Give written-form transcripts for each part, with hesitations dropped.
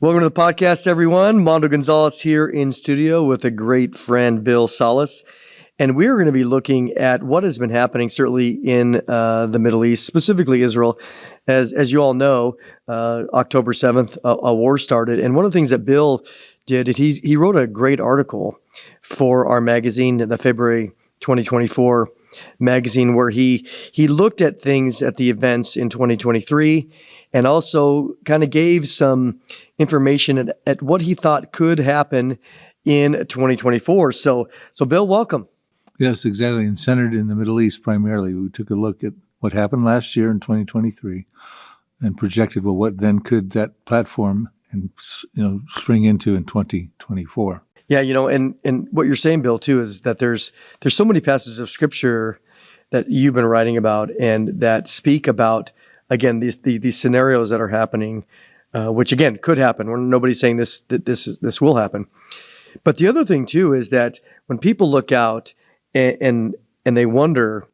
Welcome to the podcast, everyone. Mondo Gonzales here in studio with a great friend, Bill Salus. And we're going to be looking at what has been happening, certainly in the Middle East, specifically Israel. As you all know, October 7th, a war started. And one of the things that Bill did, he wrote a great article for our magazine, the February 2024 magazine, where he looked at things, at the events in 2023, and also kind of gave some information at what he thought could happen in 2024. So Bill, welcome. Yes, exactly. And centered in the Middle East primarily. We took a look at what happened last year in 2023 and projected, well, what then could that platform and spring into in 2024. Yeah, and what you're saying, Bill, too, is that there's so many passages of Scripture that you've been writing about and that speak about, again, these scenarios that are happening, which again could happen. Nobody's saying this will happen. But the other thing too is that when people look out and they wonder,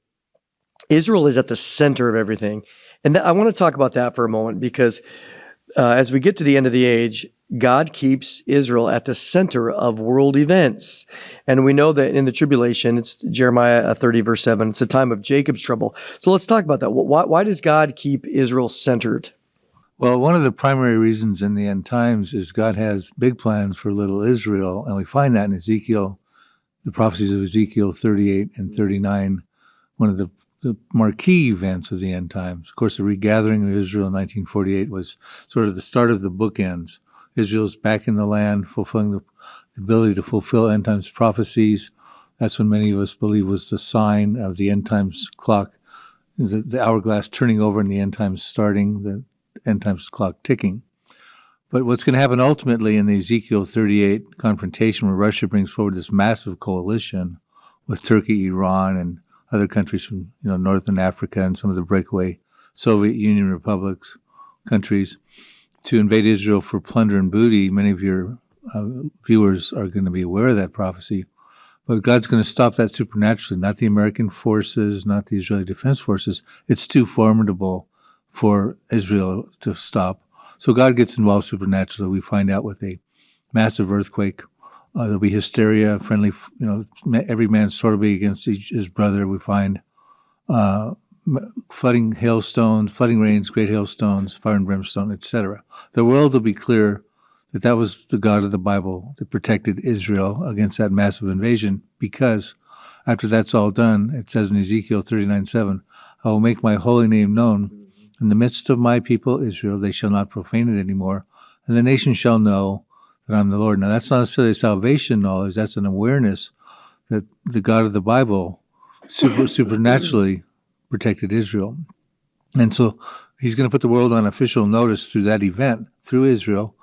Israel is at the center of everything, and I want to talk about that for a moment because as we get to the end of the age, God keeps Israel at the center of world events. And we know that in the tribulation, it's Jeremiah 30, verse 7, it's a time of Jacob's trouble. So let's talk about that. Why does God keep Israel centered? Well, one of the primary reasons in the end times is God has big plans for little Israel. And we find that in Ezekiel, the prophecies of Ezekiel 38 and 39, one of the marquee events of the end times. Of course, the regathering of Israel in 1948 was sort of the start of the bookends. Israel's back in the land, fulfilling the ability to fulfill end times prophecies. That's when many of us believe was the sign of the end times clock, the hourglass turning over and the end times starting, the end times clock ticking. But what's going to happen ultimately in the Ezekiel 38 confrontation, where Russia brings forward this massive coalition with Turkey, Iran, and other countries from northern Africa and some of the breakaway Soviet Union republics, countries, to invade Israel for plunder and booty. Many of your viewers are going to be aware of that prophecy. But God's going to stop that supernaturally, not the American forces, not the Israeli Defense Forces. It's too formidable for Israel to stop. So God gets involved supernaturally. We find out with a massive earthquake. There'll be hysteria, friendly, every man's sword will be against his brother. We find flooding hailstones, flooding rains, great hailstones, fire and brimstone, etc. The world will be clear that was the God of the Bible that protected Israel against that massive invasion, because after that's all done, it says in Ezekiel 39:7, I will make my holy name known in the midst of my people Israel. They shall not profane it anymore, and the nation shall know that I'm the Lord. Now, that's not necessarily salvation knowledge. That's an awareness that the God of the Bible supernaturally protected Israel. And so he's going to put the world on official notice through that event, through Israel.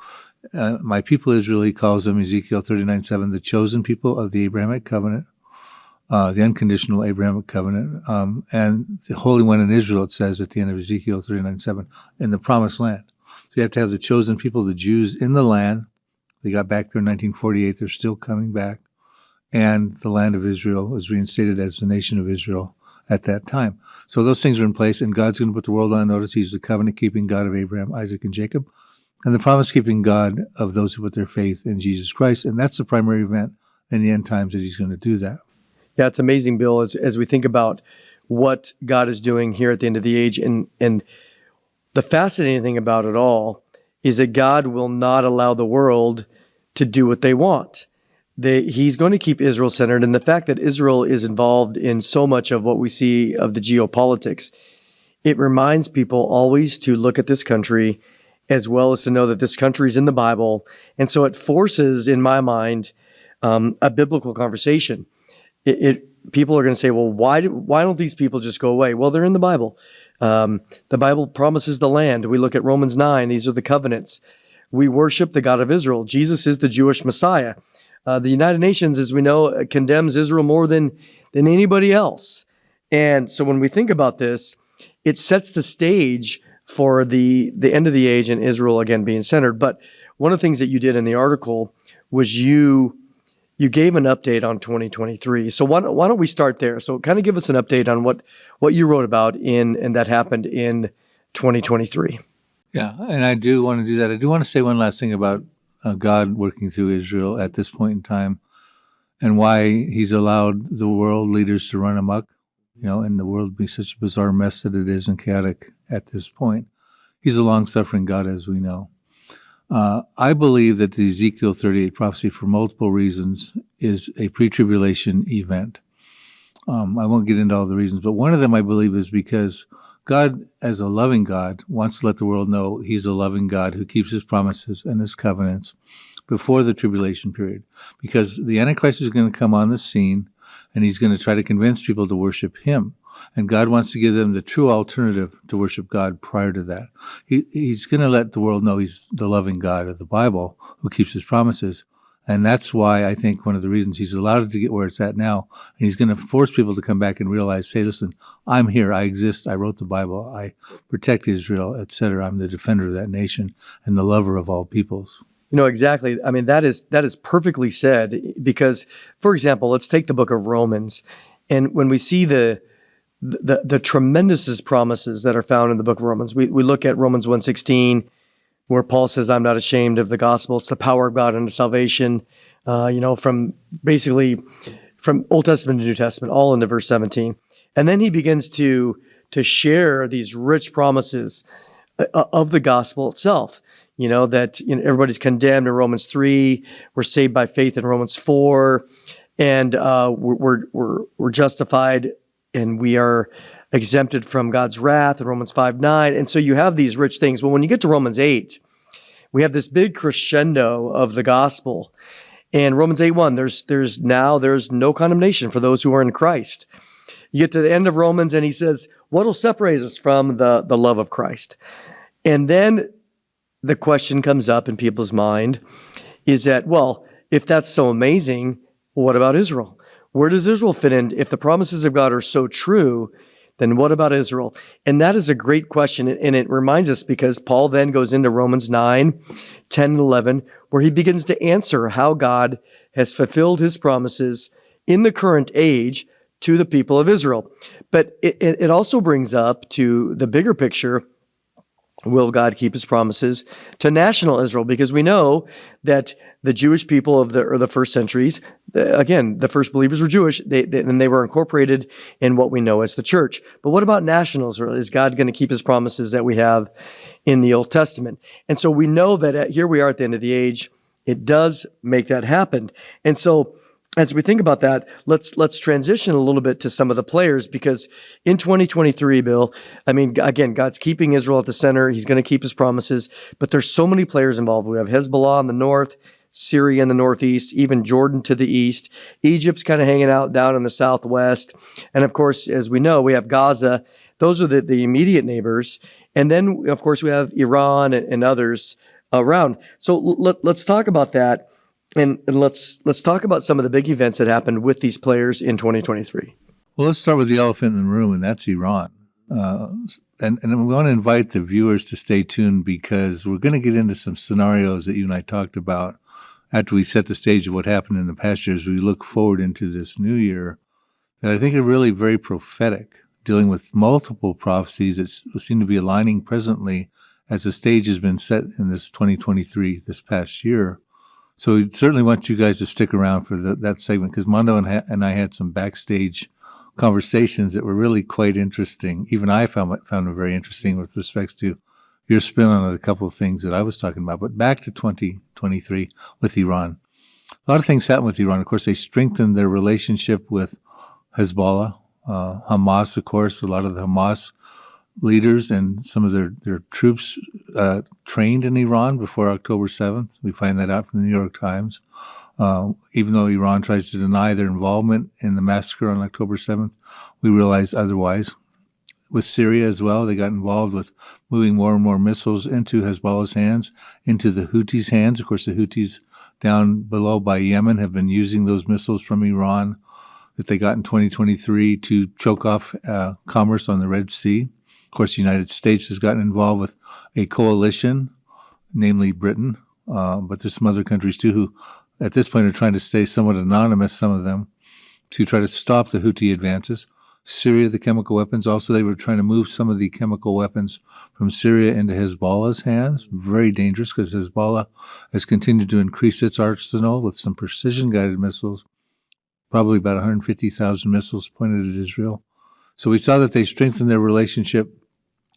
My people Israel, he calls them, Ezekiel 39:7, the chosen people of the Abrahamic covenant, the unconditional Abrahamic covenant, and the Holy One in Israel, it says at the end of Ezekiel 39:7, in the promised land. So you have to have the chosen people, the Jews, in the land. They got back there in 1948. They're still coming back. And the land of Israel was reinstated as the nation of Israel at that time. So those things are in place, and God's going to put the world on notice. He's the covenant-keeping God of Abraham, Isaac, and Jacob, and the promise-keeping God of those who put their faith in Jesus Christ. And that's the primary event in the end times that he's going to do that. Yeah, it's amazing, Bill, as we think about what God is doing here at the end of the age. And the fascinating thing about it all is that God will not allow the world to do what they want. He's going to keep Israel centered. And the fact that Israel is involved in so much of what we see of the geopolitics, it reminds people always to look at this country as well as to know that this country is in the Bible. And so it forces, in my mind, a biblical conversation. People are going to say, well, why don't these people just go away? Well, they're in the Bible. The Bible promises the land. We look at Romans 9. These are the covenants. We worship the God of Israel. Jesus is the Jewish Messiah. The United Nations, as we know, condemns Israel more than anybody else. And so when we think about this, it sets the stage for the end of the age and Israel, again, being centered. But one of the things that you did in the article was you gave an update on 2023. So why don't we start there? So kind of give us an update on what you wrote about and that happened in 2023. Yeah, and I do want to do that. I do want to say one last thing about God working through Israel at this point in time, and why he's allowed the world leaders to run amok, and the world be such a bizarre mess that it is and chaotic at this point. He's a long-suffering God, as we know. I believe that the Ezekiel 38 prophecy, for multiple reasons, is a pre-tribulation event. I won't get into all the reasons, but one of them I believe is because God, as a loving God, wants to let the world know he's a loving God who keeps his promises and his covenants before the tribulation period. Because the Antichrist is going to come on the scene, and he's going to try to convince people to worship him. And God wants to give them the true alternative to worship God prior to that. He's going to let the world know he's the loving God of the Bible who keeps his promises. And that's why I think one of the reasons he's allowed it to get where it's at now, and he's going to force people to come back and realize, hey, listen, I'm here, I exist, I wrote the Bible, I protect Israel, etc. I'm the defender of that nation and the lover of all peoples. Exactly. I mean, that is perfectly said, because, for example, let's take the book of Romans, and when we see the tremendous promises that are found in the book of Romans, we look at Romans 1:16, where Paul says, I'm not ashamed of the gospel. It's the power of God unto salvation, from Old Testament to New Testament, all into verse 17. And then he begins to share these rich promises of the gospel itself, that everybody's condemned in Romans 3, we're saved by faith in Romans 4, and we're justified and we are exempted from God's wrath in Romans 5:9. And so you have these rich things. Well, when you get to Romans 8, we have this big crescendo of the gospel. And Romans 8:1, there's no condemnation for those who are in Christ. You get to the end of Romans and he says, what will separate us from the love of Christ? And then the question comes up in people's mind is that, well, if that's so amazing, what about Israel? Where does Israel fit in? If the promises of God are so true, then what about Israel? And that is a great question. And it reminds us, because Paul then goes into Romans 9, 10, and 11, where he begins to answer how God has fulfilled his promises in the current age to the people of Israel. But it also brings up to the bigger picture, will God keep his promises to national Israel? Because we know that the Jewish people of the first centuries, again, the first believers were Jewish, and they were incorporated in what we know as the church. But what about national Israel? Is God going to keep his promises that we have in the Old Testament? And so we know that here we are at the end of the age. It does make that happen. And so as we think about that, let's transition a little bit to some of the players, because in 2023, Bill, I mean, again, God's keeping Israel at the center. He's going to keep his promises, but there's so many players involved. We have Hezbollah in the north, Syria in the northeast, even Jordan to the east. Egypt's kind of hanging out down in the southwest. And of course, as we know, we have Gaza. Those are the immediate neighbors. And then, of course, we have Iran and others around. So let's talk about that. And let's talk about some of the big events that happened with these players in 2023. Well, let's start with the elephant in the room, and that's Iran. And we want to invite the viewers to stay tuned, because we're going to get into some scenarios that you and I talked about after we set the stage of what happened in the past years. We look forward into this new year that I think are really very prophetic, dealing with multiple prophecies that seem to be aligning presently as the stage has been set in this 2023, this past year. So we certainly want you guys to stick around for that segment, because Mondo and I had some backstage conversations that were really quite interesting. Even I found them very interesting with respects to your spin on a couple of things that I was talking about. But back to 2023 with Iran. A lot of things happened with Iran. Of course, they strengthened their relationship with Hezbollah, Hamas, of course. A lot of the Hamas leaders and some of their troops trained in Iran before October 7th. We find that out from the New York Times. Even though Iran tries to deny their involvement in the massacre on October 7th, we realize otherwise. With Syria as well, they got involved with moving more and more missiles into Hezbollah's hands, into the Houthis' hands. Of course, the Houthis down below by Yemen have been using those missiles from Iran that they got in 2023 to choke off commerce on the Red Sea. Of course, the United States has gotten involved with a coalition, namely Britain, but there's some other countries too who at this point are trying to stay somewhat anonymous, some of them, to try to stop the Houthi advances. Syria, the chemical weapons. Also, they were trying to move some of the chemical weapons from Syria into Hezbollah's hands. Very dangerous because Hezbollah has continued to increase its arsenal with some precision-guided missiles, probably about 150,000 missiles pointed at Israel. So we saw that they strengthened their relationship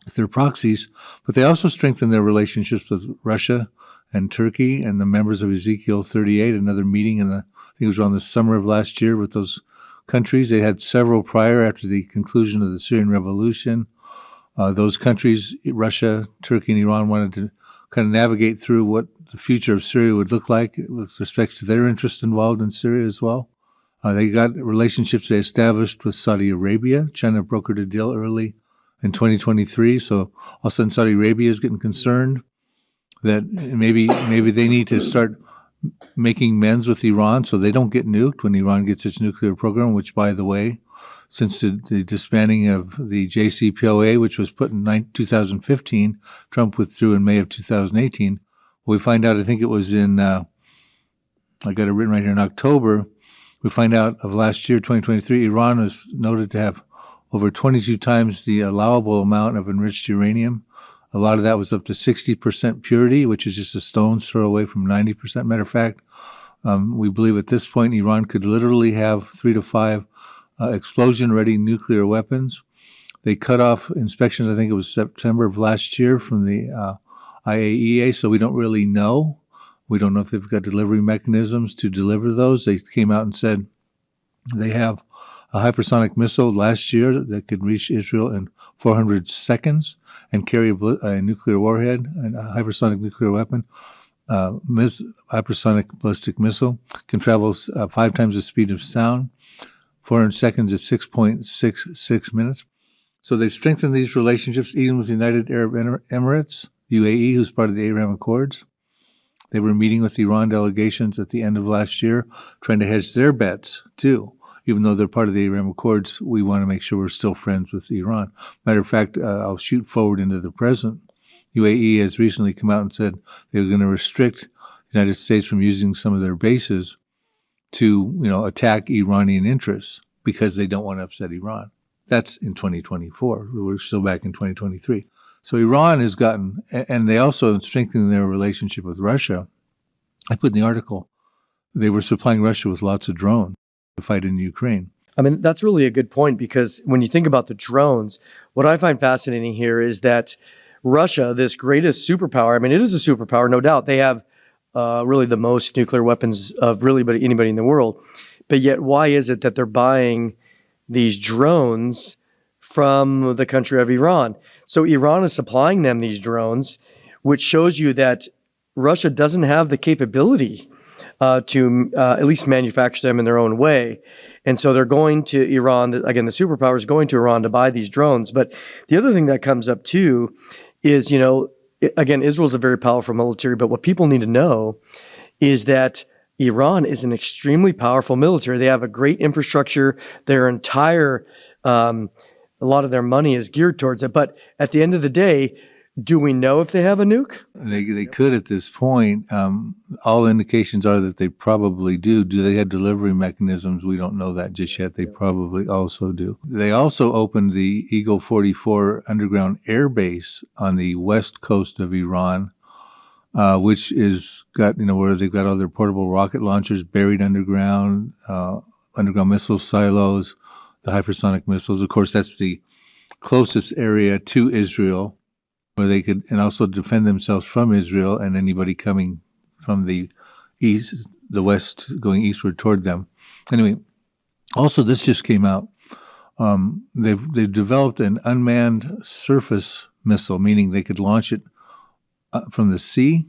with their proxies, but they also strengthened their relationships with Russia and Turkey and the members of Ezekiel 38, another meeting I think it was around the summer of last year with those countries. They had several prior after the conclusion of the Syrian Revolution. Those countries, Russia, Turkey, and Iran, wanted to kind of navigate through what the future of Syria would look like with respect to their interest involved in Syria as well. They got relationships they established with Saudi Arabia. China brokered a deal early in 2023. So all of a sudden Saudi Arabia is getting concerned that maybe they need to start making amends with Iran so they don't get nuked when Iran gets its nuclear program, which, by the way, since the disbanding of the JCPOA, which was put in 2015, Trump withdrew in May of 2018. We find out, I think it was in, I got it written right here, in October, we find out of last year, 2023, Iran was noted to have over 22 times the allowable amount of enriched uranium. A lot of that was up to 60% purity, which is just a stone's throw away from 90%. Matter of fact, we believe at this point Iran could literally have 3 to 5 explosion-ready nuclear weapons. They cut off inspections, I think it was September of last year, from the IAEA, so we don't really know. We don't know if they've got delivery mechanisms to deliver those. They came out and said they have a hypersonic missile last year that could reach Israel in 400 seconds and carry a nuclear warhead and a hypersonic nuclear weapon. Hypersonic ballistic missile can travel 5 times the speed of sound. 400 seconds is 6.66 minutes. So they've strengthened these relationships even with the United Arab Emirates, UAE, who's part of the Abraham Accords. They were meeting with Iran delegations at the end of last year, trying to hedge their bets, too. Even though they're part of the Abraham Accords, we want to make sure we're still friends with Iran. Matter of fact, I'll shoot forward into the present. UAE has recently come out and said they're going to restrict the United States from using some of their bases to, attack Iranian interests because they don't want to upset Iran. That's in 2024. We're still back in 2023. So Iran has gotten, and they also strengthened their relationship with Russia. I put in the article, they were supplying Russia with lots of drones to fight in Ukraine. I mean, that's really a good point, because when you think about the drones, what I find fascinating here is that Russia, this greatest superpower, I mean, it is a superpower, no doubt. They have really the most nuclear weapons of really anybody in the world. But yet, why is it that they're buying these drones from the country of Iran? So Iran is supplying them these drones, which shows you that Russia doesn't have the capability to at least manufacture them in their own way. And so they're going to Iran, again, the superpower is going to Iran to buy these drones. But the other thing that comes up too is, again, Israel's a very powerful military, but what people need to know is that Iran is an extremely powerful military. They have a great infrastructure. Their entire, a lot of their money is geared towards it. But at the end of the day, do we know if they have a nuke? They could at this point. All indications are that they probably do. Do they have delivery mechanisms? We don't know that just yet. They probably also do. They also opened the Eagle 44 underground air base on the west coast of Iran, which is got, where they've got all their portable rocket launchers buried underground, underground missile silos, the hypersonic missiles. Of course, that's the closest area to Israel, where they could, and also defend themselves from Israel and anybody coming from the east, the west, going eastward toward them. Anyway, also this just came out. They've developed an unmanned surface missile, meaning they could launch it from the sea,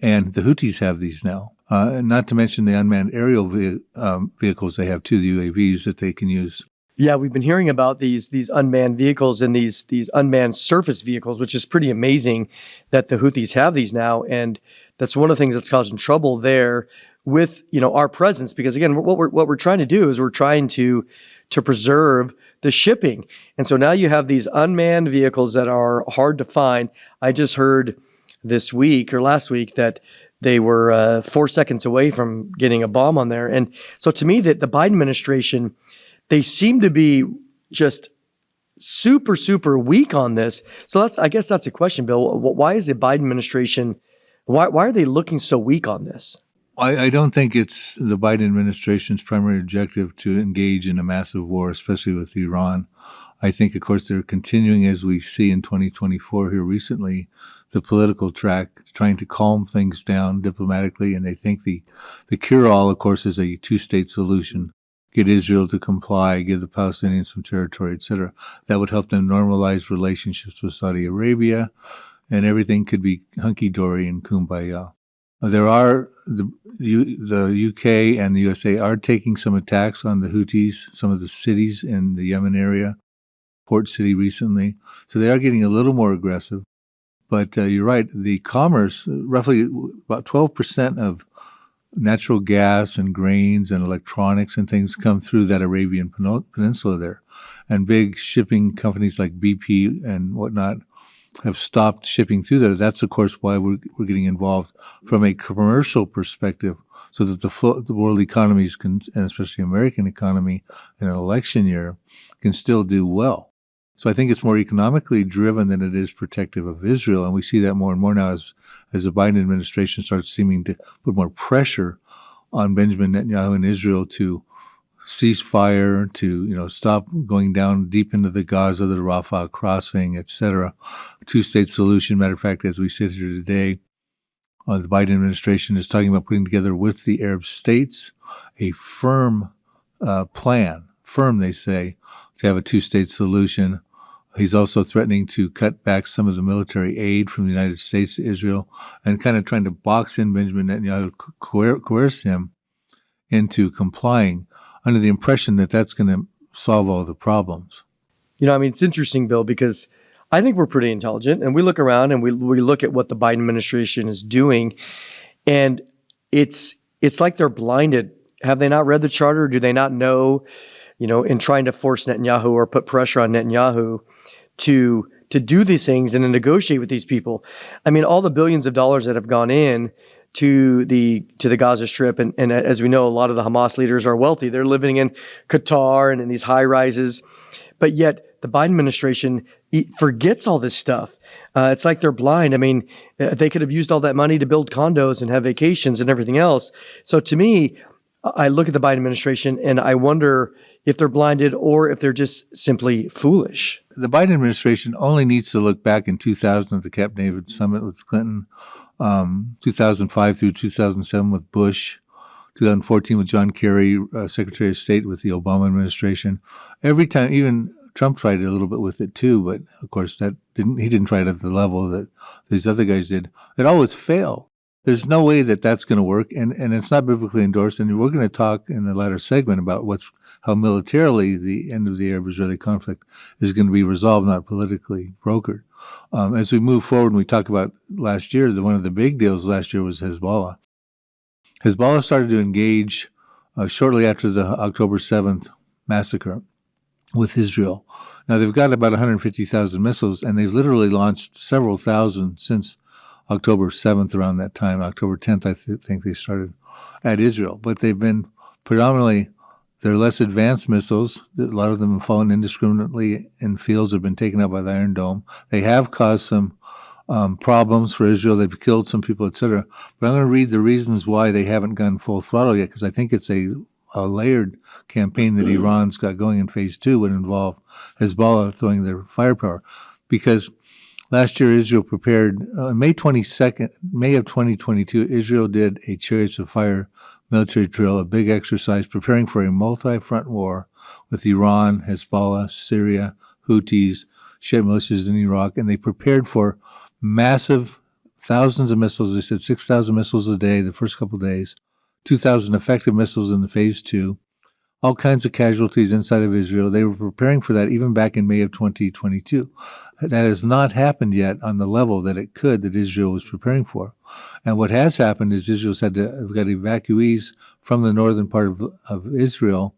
and the Houthis have these now. Not to mention the unmanned aerial vehicles they have too, the UAVs that they can use. Yeah, we've been hearing about these unmanned vehicles and these unmanned surface vehicles, which is pretty amazing that the Houthis have these now. And that's one of the things that's causing trouble there with, our presence, because again, what we're trying to do is we're trying to preserve the shipping. And so now you have these unmanned vehicles that are hard to find. I just heard this week or last week that they were 4 seconds away from getting a bomb on there. And so to me, that the Biden administration, they seem to be just super, super weak on this. So I guess that's a question, Bill. Why is the Biden administration, why are they looking so weak on this? I don't think it's the Biden administration's primary objective to engage in a massive war, especially with Iran. I think, of course, they're continuing, as we see in 2024 here recently, the political track, trying to calm things down diplomatically. And they think the cure-all, of course, is a two-state solution. Get Israel to comply, give the Palestinians some territory, etc. That would help them normalize relationships with Saudi Arabia, and everything could be hunky-dory and kumbaya. There are the UK and the USA are taking some attacks on the Houthis, some of the cities in the Yemen area, Port City recently. So they are getting a little more aggressive. But you're right, the commerce, roughly about 12% of natural gas and grains and electronics and things come through that Arabian Peninsula there. And big shipping companies like BP and whatnot have stopped shipping through there. That's, of course, why we're getting involved from a commercial perspective, so that the world economies can, and especially American economy in an election year, can still do well. So I think it's more economically driven than it is protective of Israel, and we see that more and more now as the Biden administration starts seeming to put more pressure on Benjamin Netanyahu and Israel to cease fire, to stop going down deep into the Gaza, the Rafah crossing, etc. A two-state solution. Matter of fact, as we sit here today, the Biden administration is talking about putting together with the Arab states a firm plan, they say, to have a two-state solution. He's also threatening to cut back some of the military aid from the United States to Israel, and kind of trying to box in Benjamin Netanyahu, coerce him into complying, under the impression that that's going to solve all the problems. It's interesting, Bill, because I think we're pretty intelligent, and we look around and we look at what the Biden administration is doing, and it's like they're blinded. Have they not read the charter? Do they not know, in trying to force Netanyahu or put pressure on Netanyahu to do these things and to negotiate with these people? I mean, all the billions of dollars that have gone in to the Gaza Strip, and as we know, a lot of the Hamas leaders are wealthy. They're living in Qatar and in these high rises, but yet the Biden administration forgets all this stuff. It's like they're blind. I mean, they could have used all that money to build condos and have vacations and everything else. So to me, I look at the Biden administration and I wonder if they're blinded or if they're just simply foolish. The Biden administration only needs to look back in 2000 at the Camp David summit with Clinton, 2005 through 2007 with Bush, 2014 with John Kerry, Secretary of State with the Obama administration. Every time, even Trump tried it a little bit with it too, but of course he didn't try it at the level that these other guys did. It always failed. There's no way that that's going to work, and it's not biblically endorsed. And we're going to talk in the latter segment about how militarily the end of the Arab-Israeli conflict is going to be resolved, not politically brokered. As we move forward and we talk about last year, one of the big deals last year was Hezbollah. Hezbollah started to engage shortly after the October 7th massacre with Israel. Now, they've got about 150,000 missiles, and they've literally launched several thousand since October 7th, around that time. October 10th, I think they started at Israel. But they've been predominantly, they're less advanced missiles. A lot of them have fallen indiscriminately in fields, have been taken out by the Iron Dome. They have caused some problems for Israel. They've killed some people, etc. But I'm going to read the reasons why they haven't gone full throttle yet, because I think it's a layered campaign that Iran's got going in phase 2 would involve Hezbollah throwing their firepower. Because last year, Israel prepared, May of 2022, Israel did a Chariots of Fire military drill, a big exercise preparing for a multi-front war with Iran, Hezbollah, Syria, Houthis, Shiite militias in Iraq, and they prepared for massive thousands of missiles. They said 6,000 missiles a day the first couple of days, 2,000 effective missiles in the phase 2, all kinds of casualties inside of Israel. They were preparing for that even back in May of 2022. That has not happened yet on the level that it could, that Israel was preparing for. And what has happened is Israel's got evacuees from the northern part of Israel.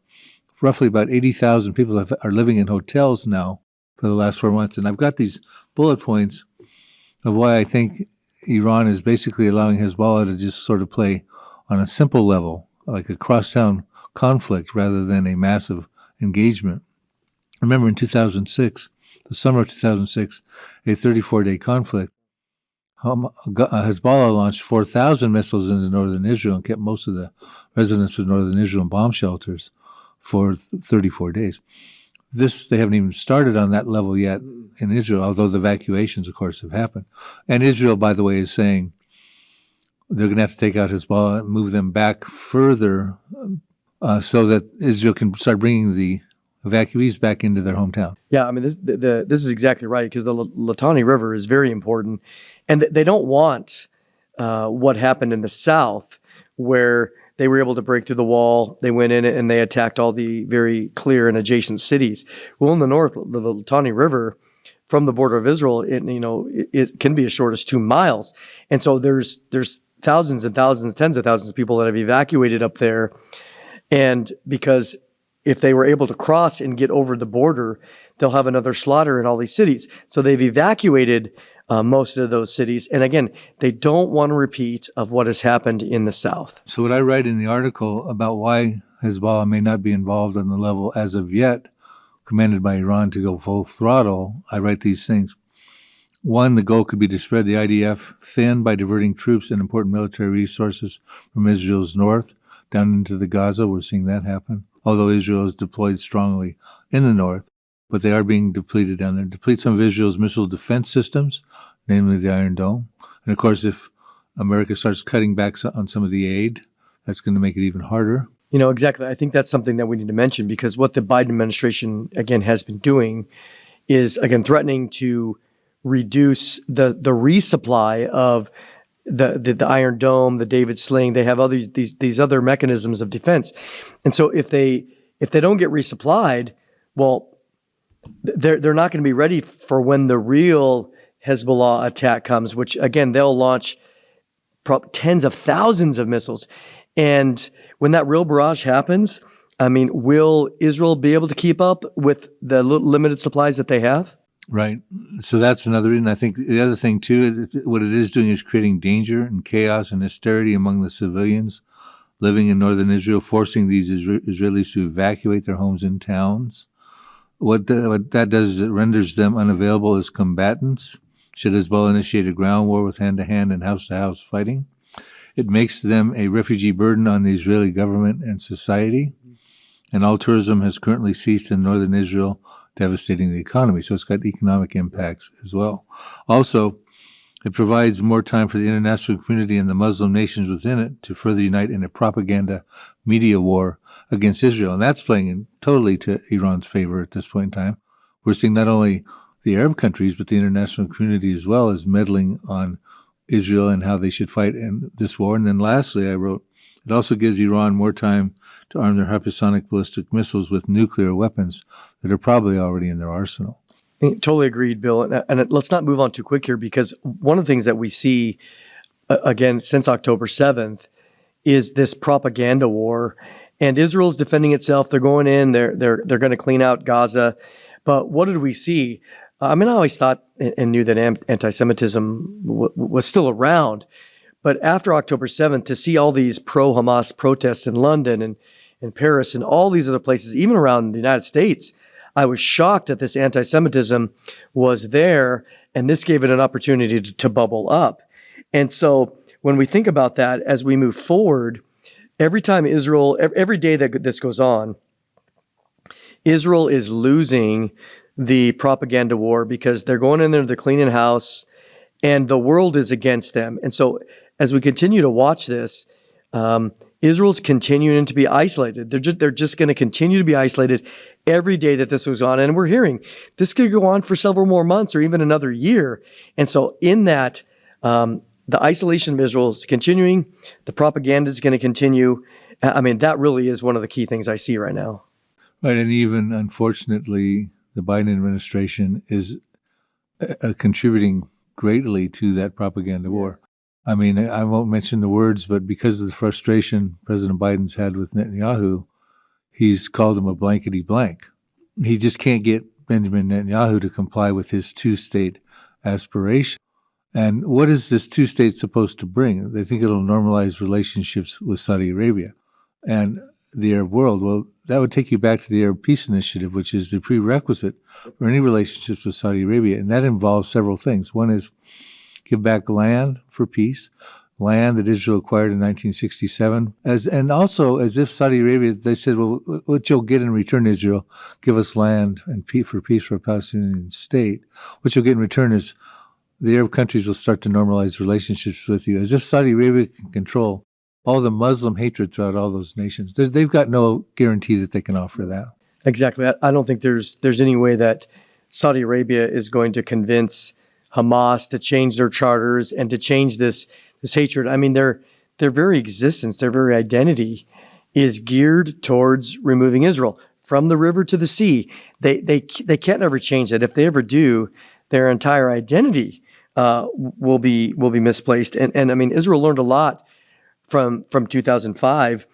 Roughly about 80,000 people are living in hotels now for the last 4 months. And I've got these bullet points of why I think Iran is basically allowing Hezbollah to just sort of play on a simple level, like a crosstown conflict rather than a massive engagement. Remember in 2006, the summer of 2006, a 34-day conflict, Hezbollah launched 4,000 missiles into northern Israel and kept most of the residents of northern Israel in bomb shelters for 34 days. They haven't even started on that level yet in Israel, although the evacuations, of course, have happened. And Israel, by the way, is saying they're going to have to take out Hezbollah and move them back further so that Israel can start bringing the evacuees back into their hometown. Yeah, I mean, this is exactly right, because the Litani River is very important. And they don't want what happened in the south, where they were able to break through the wall. They went in and they attacked all the very clear and adjacent cities. Well, in the north, the Litani River, from the border of Israel, it can be as short as 2 miles. And so there's thousands and thousands, tens of thousands of people that have evacuated up there. And because if they were able to cross and get over the border, they'll have another slaughter in all these cities. So they've evacuated most of those cities. And again, they don't want a repeat of what has happened in the south. So what I write in the article about why Hezbollah may not be involved on the level as of yet, commanded by Iran to go full throttle, I write these things. One, the goal could be to spread the IDF thin by diverting troops and important military resources from Israel's north down into the Gaza. We're seeing that happen, although Israel is deployed strongly in the north. But they are being depleted down there. Deplete some of Israel's missile defense systems, namely the Iron Dome. And of course, if America starts cutting back on some of the aid, that's going to make it even harder. Exactly. I think that's something that we need to mention, because what the Biden administration, again, has been doing is, again, threatening to reduce the resupply of the Iron Dome, the David Sling. They have all these other mechanisms of defense. And so if they don't get resupplied, well, they're not going to be ready for when the real Hezbollah attack comes, which, again, they'll launch tens of thousands of missiles. And when that real barrage happens, I mean, will Israel be able to keep up with the limited supplies that they have? Right. So that's another reason. I think the other thing, too, what it is doing is creating danger and chaos and hysteria among the civilians living in northern Israel, forcing these Israelis to evacuate their homes and towns. What that does is it renders them unavailable as combatants should Hezbollah initiate a ground war with hand-to-hand and house-to-house fighting. It makes them a refugee burden on the Israeli government and society. And all tourism has currently ceased in northern Israel, devastating the economy. So it's got economic impacts as well. Also, it provides more time for the international community and the Muslim nations within it to further unite in a propaganda media war against Israel. And that's playing totally to Iran's favor at this point in time. We're seeing not only the Arab countries, but the international community as well as meddling on Israel and how they should fight in this war. And then lastly, I wrote, it also gives Iran more time to arm their hypersonic ballistic missiles with nuclear weapons that are probably already in their arsenal. Totally agreed, Bill. And let's not move on too quick here, because one of the things that we see, again, since October 7th, is this propaganda war. And Israel's defending itself. They're going in. They're going to clean out Gaza. But what did we see? I mean, I always thought and knew that anti-Semitism was still around. But after October 7th, to see all these pro-Hamas protests in London and in Paris and all these other places, even around the United States, I was shocked that this anti-Semitism was there, and this gave it an opportunity to bubble up. And so when we think about that, as we move forward, every time Israel, every day that this goes on, Israel is losing the propaganda war, because they're going in there, they're cleaning house, and the world is against them. And so as we continue to watch this, Israel's continuing to be isolated. They're just going to continue to be isolated every day that this goes on. And we're hearing this could go on for several more months or even another year. And so in that, the isolation of Israel is continuing. The propaganda is going to continue. I mean, that really is one of the key things I see right now. Right. And even, unfortunately, the Biden administration is contributing greatly to that propaganda war. I mean, I won't mention the words, but because of the frustration President Biden's had with Netanyahu, he's called him a blankety blank. He just can't get Benjamin Netanyahu to comply with his two-state aspiration. And what is this two-state supposed to bring? They think it'll normalize relationships with Saudi Arabia. And the Arab world. Well, that would take you back to the Arab Peace Initiative, which is the prerequisite for any relationships with Saudi Arabia. And that involves several things. One is give back land for peace, land that Israel acquired in 1967, and also as if Saudi Arabia, they said, well, what you'll get in return, Israel, give us land and for peace for a Palestinian state. What you'll get in return is the Arab countries will start to normalize relationships with you, as if Saudi Arabia can control all the Muslim hatred throughout all those nations. They've got no guarantee that they can offer that. Exactly. I don't think there's any way that Saudi Arabia is going to convince Hamas to change their charters and to change this hatred. I mean, their very existence, their very identity is geared towards removing Israel from the river to the sea. They can't ever change that. If they ever do, their entire identity will be misplaced. And I mean, Israel learned a lot from 2005,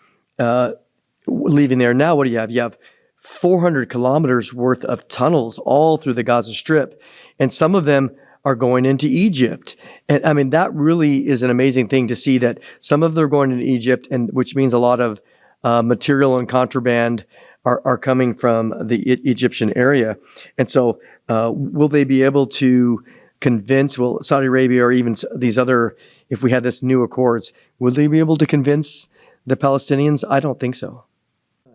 leaving there. Now, what do you have? You have 400 kilometers worth of tunnels all through the Gaza Strip, and some of them are going into Egypt. And I mean, that really is an amazing thing to see, that some of them are going into Egypt, and which means a lot of material and contraband are coming from the Egyptian area. And so will they be able to convince, will Saudi Arabia or even these other, if we had this new accords, will they be able to convince the Palestinians? I don't think so.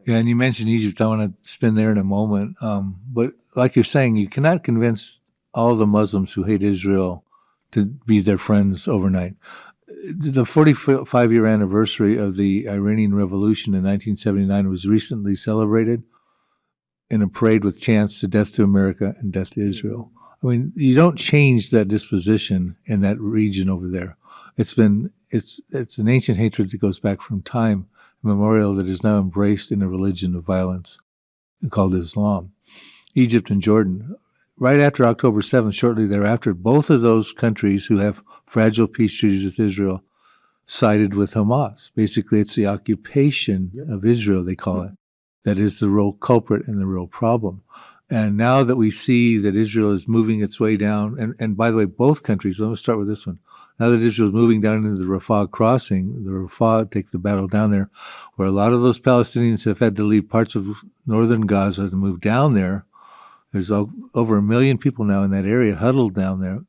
Yeah, and you mentioned Egypt. I want to spin there in a moment. But like you're saying, you cannot convince all the Muslims who hate Israel to be their friends overnight. The 45-year anniversary of the Iranian Revolution in 1979 was recently celebrated in a parade with chants to death to America and death to Israel. I mean, you don't change that disposition in that region over there. It's an ancient hatred that goes back from time immemorial that is now embraced in a religion of violence called Islam. Egypt and Jordan, right after October 7th, shortly thereafter, both of those countries who have fragile peace treaties with Israel sided with Hamas. Basically, it's the occupation of Israel, they call it, that is the real culprit and the real problem. And now that we see that Israel is moving its way down, and by the way, both countries, let me start with this one. Now that Israel is moving down into the Rafah crossing, the Rafah take the battle down there, where a lot of those Palestinians have had to leave parts of northern Gaza to move down there. There's over 1 million people now in that area huddled down there.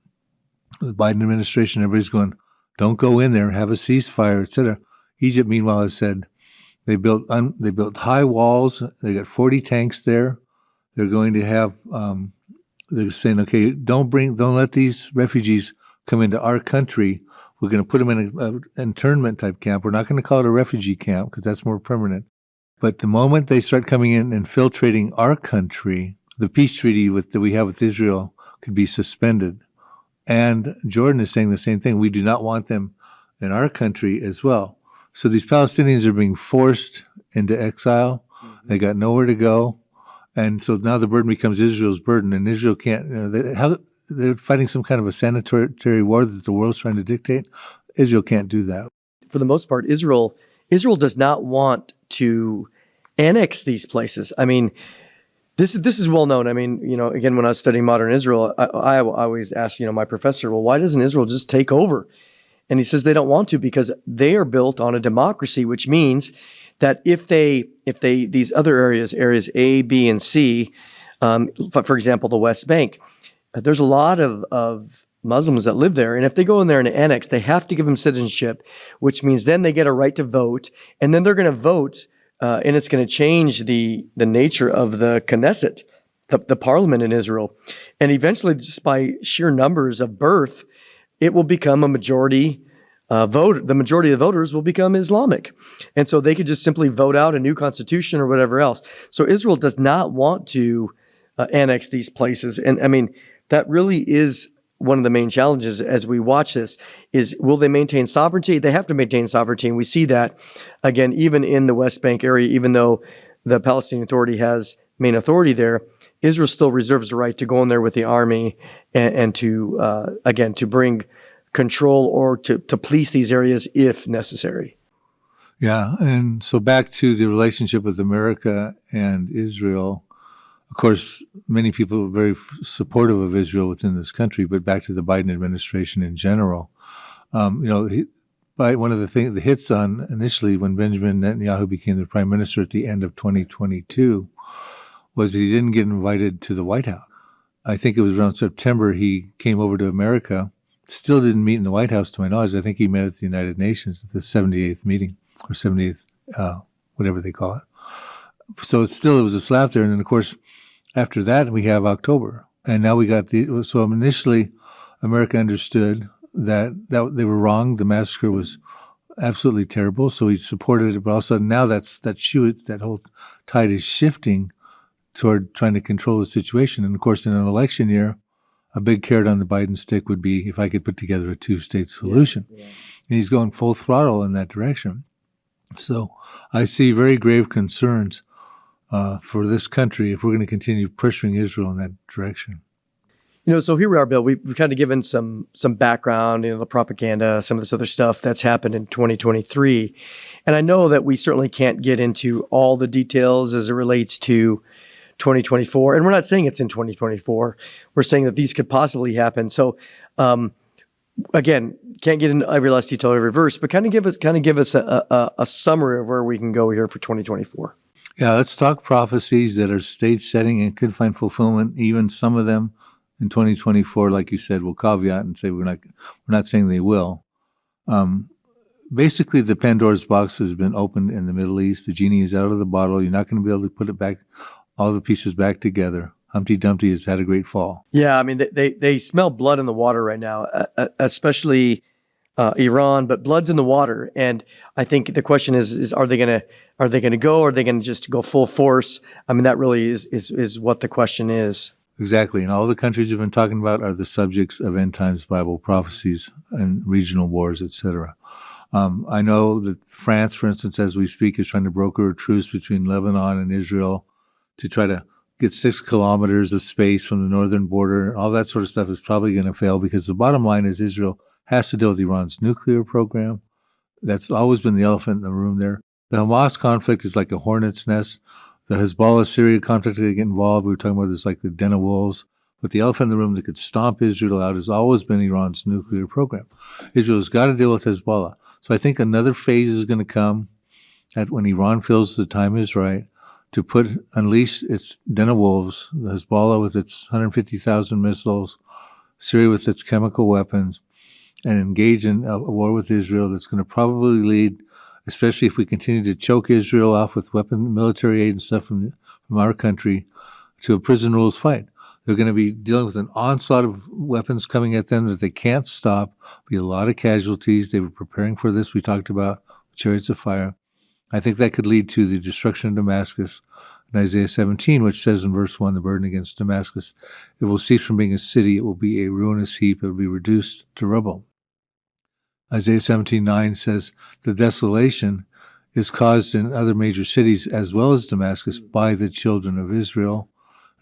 The Biden administration, everybody's going, don't go in there, have a ceasefire, etc. Egypt, meanwhile, has said they built high walls. They got 40 tanks there. They're going to have. They're saying, okay, don't let these refugees come into our country. We're going to put them in an internment type camp. We're not going to call it a refugee camp because that's more permanent. But the moment they start coming in and infiltrating our country, the peace treaty that we have with Israel could be suspended. And Jordan is saying the same thing. We do not want them in our country as well. So these Palestinians are being forced into exile. Mm-hmm. They got nowhere to go. And so now the burden becomes Israel's burden, and Israel can't, they're fighting some kind of a sanitary war that the world's trying to dictate. Israel can't do that. For the most part, Israel does not want to annex these places. I mean, this is well known. I mean, again, when I was studying modern Israel, I always ask, my professor, well, why doesn't Israel just take over? And he says they don't want to because they are built on a democracy, which means that if these other areas A, B, and C, for example, the West Bank, there's a lot of Muslims that live there. And if they go in there and annex, they have to give them citizenship, which means then they get a right to vote. And then they're going to vote, and it's going to change the nature of the Knesset, the parliament in Israel. And eventually, just by sheer numbers of birth, it will become a majority vote. The majority of the voters will become Islamic. And so they could just simply vote out a new constitution or whatever else. So Israel does not want to annex these places. And I mean, that really is one of the main challenges as we watch this is, will they maintain sovereignty? They have to maintain sovereignty. And we see that, again, even in the West Bank area, even though the Palestinian Authority has main authority there, Israel still reserves the right to go in there with the army and to, again, to bring control or to police these areas if necessary. Yeah, and so back to the relationship with America and Israel. Of course, many people are very supportive of Israel within this country, but back to the Biden administration in general. But one of the hits on initially when Benjamin Netanyahu became the prime minister at the end of 2022 was that he didn't get invited to the White House. I think it was around September he came over to America, still didn't meet in the White House to my knowledge. I think he met at the United Nations at the 78th meeting, or 78th, whatever they call it. So it was a slap there. And then, of course, after that, we have October. And now we got so initially America understood that they were wrong. The massacre was absolutely terrible. So we supported it. But all of a sudden now that whole tide is shifting toward trying to control the situation. And of course, in an election year, a big carrot on the Biden stick would be if I could put together a two-state solution. Yeah. And he's going full throttle in that direction. So I see very grave concerns for this country if we're going to continue pressuring Israel in that direction. So here we are, Bill. We've kind of given some background, the propaganda, some of this other stuff that's happened in 2023. And I know that we certainly can't get into all the details as it relates to 2024. And we're not saying it's in 2024. We're saying that these could possibly happen. So, again, can't get into every last detail, every verse, but kind of give us a summary of where we can go here for 2024. Yeah, let's talk prophecies that are stage setting and could find fulfillment. Even some of them in 2024, like you said, we'll caveat and say we're not saying they will. Basically, the Pandora's box has been opened in the Middle East. The genie is out of the bottle. You're not going to be able to put it back, all the pieces back together. Humpty Dumpty has had a great fall. Yeah, I mean, they smell blood in the water right now, especially Iran, but blood's in the water. And I think the question is are they going to go, or are they going to just go full force? I mean, that really is what the question is. Exactly. And all the countries we've been talking about are the subjects of end times Bible prophecies and regional wars, etc. I know that France, for instance, as we speak, is trying to broker a truce between Lebanon and Israel to try to get 6 kilometers of space from the northern border. All that sort of stuff is probably going to fail because the bottom line is Israel has to deal with Iran's nuclear program. That's always been the elephant in the room there. The Hamas conflict is like a hornet's nest. The Hezbollah-Syria conflict, they get involved. We were talking about this like the den of wolves. But the elephant in the room that could stomp Israel out has always been Iran's nuclear program. Israel's got to deal with Hezbollah. So I think another phase is going to come at when Iran feels the time is right to unleash its den of wolves, the Hezbollah with its 150,000 missiles, Syria with its chemical weapons, and engage in a war with Israel that's going to probably lead, especially if we continue to choke Israel off with military aid and stuff from our country, to a prison rules fight. They're going to be dealing with an onslaught of weapons coming at them that they can't stop. Be a lot of casualties. They were preparing for this. We talked about chariots of fire. I think that could lead to the destruction of Damascus in Isaiah 17, which says in verse 1, the burden against Damascus, it will cease from being a city. It will be a ruinous heap. It will be reduced to rubble. Isaiah 17:9 says the desolation is caused in other major cities as well as Damascus by the children of Israel.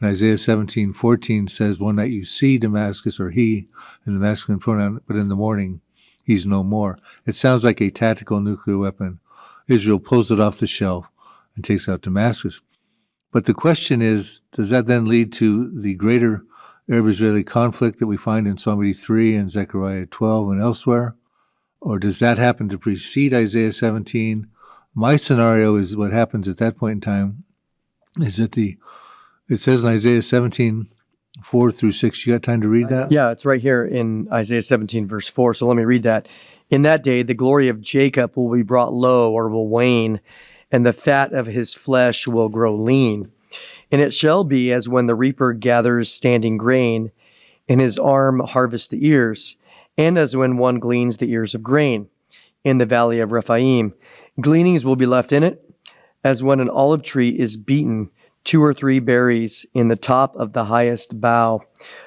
And Isaiah 17:14 says, one night you see Damascus, or he, in the masculine pronoun, but in the morning he's no more. It sounds like a tactical nuclear weapon. Israel pulls it off the shelf and takes out Damascus. But the question is, does that then lead to the greater Arab-Israeli conflict that we find in Psalm 83 and Zechariah 12 and elsewhere? Or does that happen to precede Isaiah 17? My scenario is what happens at that point in time is that it says in Isaiah 17, 4-6, you got time to read that? Yeah, it's right here in Isaiah 17, verse 4. So let me read that. In that day, the glory of Jacob will be brought low, or will wane, and the fat of his flesh will grow lean. And it shall be as when the reaper gathers standing grain, and his arm harvests the ears, and as when one gleans the ears of grain in the valley of Rephaim. Gleanings will be left in it, as when an olive tree is beaten, 2 or 3 berries in the top of the highest bough,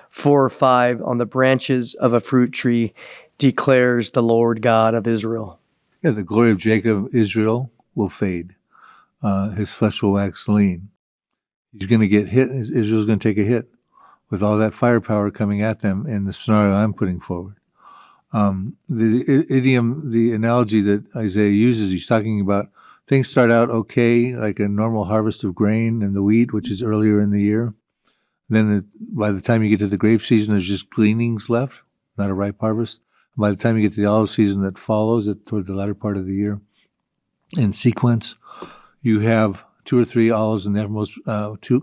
4 or 5 on the branches of a fruit tree, declares the Lord God of Israel. Yeah, the glory of Jacob, Israel, will fade. His flesh will wax lean. He's going to get hit. Israel's going to take a hit with all that firepower coming at them in the scenario I'm putting forward. The idiom, the analogy that Isaiah uses, he's talking about things start out okay, like a normal harvest of grain and the wheat, which is earlier in the year. Then by the time you get to the grape season, there's just gleanings left, not a ripe harvest. By the time you get to the olive season that follows it toward the latter part of the year, in sequence, you have 2 or 3 olives in the uppermost,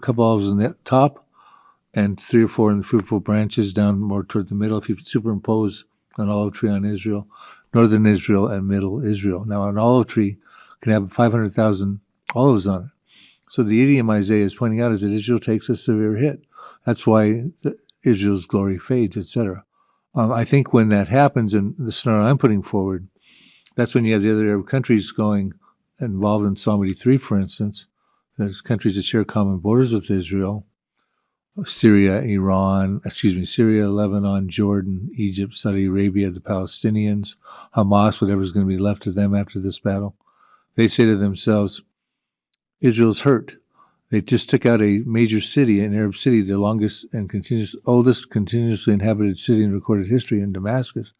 couple olives in the top, and 3 or 4 in the fruitful branches down more toward the middle. If you superimpose an olive tree on Israel, northern Israel and middle Israel. Now, an olive tree can have 500,000 olives on it. So the idiom Isaiah is pointing out is that Israel takes a severe hit. That's why Israel's glory fades, etc. I think when that happens, and the scenario I'm putting forward, that's when you have the other Arab countries involved in Psalm 83, for instance. There's countries that share common borders with Israel. Syria, Lebanon, Jordan, Egypt, Saudi Arabia, the Palestinians, Hamas, whatever's going to be left of them after this battle. They say to themselves, Israel's hurt. They just took out a major city, an Arab city, the longest and oldest continuously inhabited city in recorded history, in Damascus.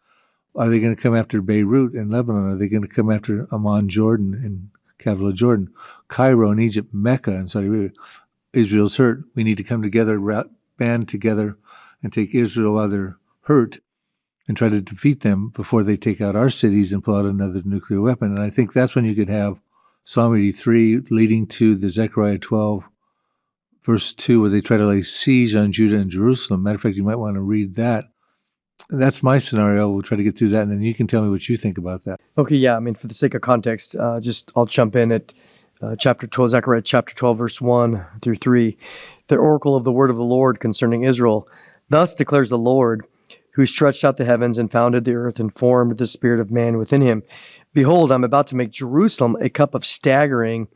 Are they going to come after Beirut in Lebanon? Are they going to come after Amman, Jordan, in capital of Jordan, Cairo in Egypt, Mecca in Saudi Arabia? Israel's hurt. We need to come together, band together, and take Israel while they're hurt and try to defeat them before they take out our cities and pull out another nuclear weapon. And I think that's when you could have Psalm 83 leading to the Zechariah 12, verse 2, where they try to lay siege on Judah and Jerusalem. Matter of fact, you might want to read that. That's my scenario. We'll try to get through that, and then you can tell me what you think about that. Okay, yeah. I mean, for the sake of context, I'll jump in at chapter 12, Zechariah chapter 12, verse 1 through 3. The oracle of the word of the Lord concerning Israel. Thus declares the Lord, who stretched out the heavens and founded the earth and formed the spirit of man within him. Behold, I'm about to make Jerusalem a cup of staggering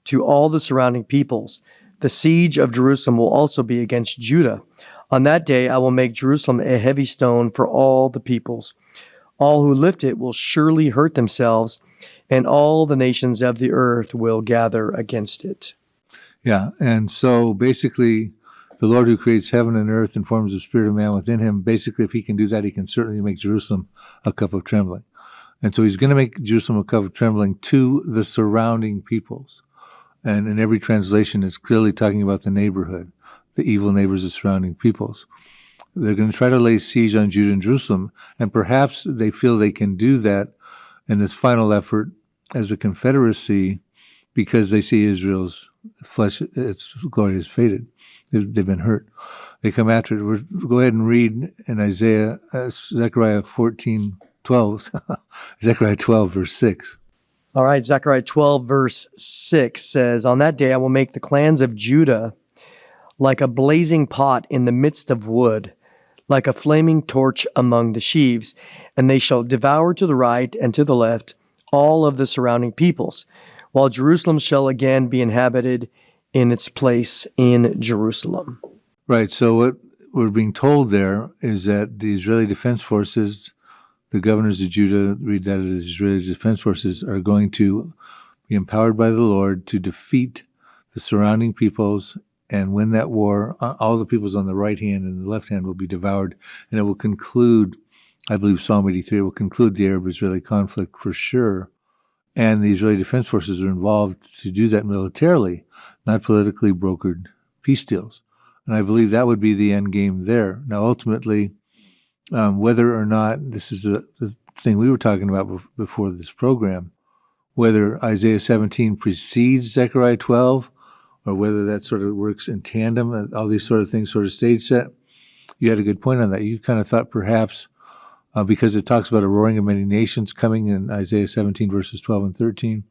to all the surrounding peoples. The siege of Jerusalem will also be against Judah. On that day, I will make Jerusalem a heavy stone for all the peoples. All who lift it will surely hurt themselves, and all the nations of the earth will gather against it. Yeah, and so basically, the Lord who creates heaven and earth and forms the spirit of man within him, basically, if he can do that, he can certainly make Jerusalem a cup of trembling. And so he's going to make Jerusalem a cup of trembling to the surrounding peoples. And in every translation, it's clearly talking about the neighborhood, the evil neighbors of surrounding peoples. They're going to try to lay siege on Judah and Jerusalem, and perhaps they feel they can do that in this final effort as a confederacy because they see Israel's flesh, its glory has faded. They've been hurt. They come after it. Go ahead and read in Zechariah 12, Zechariah 12, verse 6. All right, Zechariah 12, verse 6 says, On that day I will make the clans of Judah like a blazing pot in the midst of wood, like a flaming torch among the sheaves, and they shall devour to the right and to the left all of the surrounding peoples, while Jerusalem shall again be inhabited in its place in Jerusalem. Right, so what we're being told there is that the Israeli Defense Forces, the governors of Judah, read that as Israeli Defense Forces, are going to be empowered by the Lord to defeat the surrounding peoples and win that war. All the peoples on the right hand and the left hand will be devoured, and it will conclude, I believe Psalm 83 will conclude the Arab-Israeli conflict for sure. And the Israeli Defense Forces are involved to do that militarily, not politically brokered peace deals. And I believe that would be the end game there. Now, ultimately, whether or not, this is the thing we were talking about before this program, whether Isaiah 17 precedes Zechariah 12, or whether that sort of works in tandem, all these sort of things sort of stage set. You had a good point on that. You kind of thought perhaps, because it talks about a roaring of many nations coming in Isaiah 17, verses 12 and 13,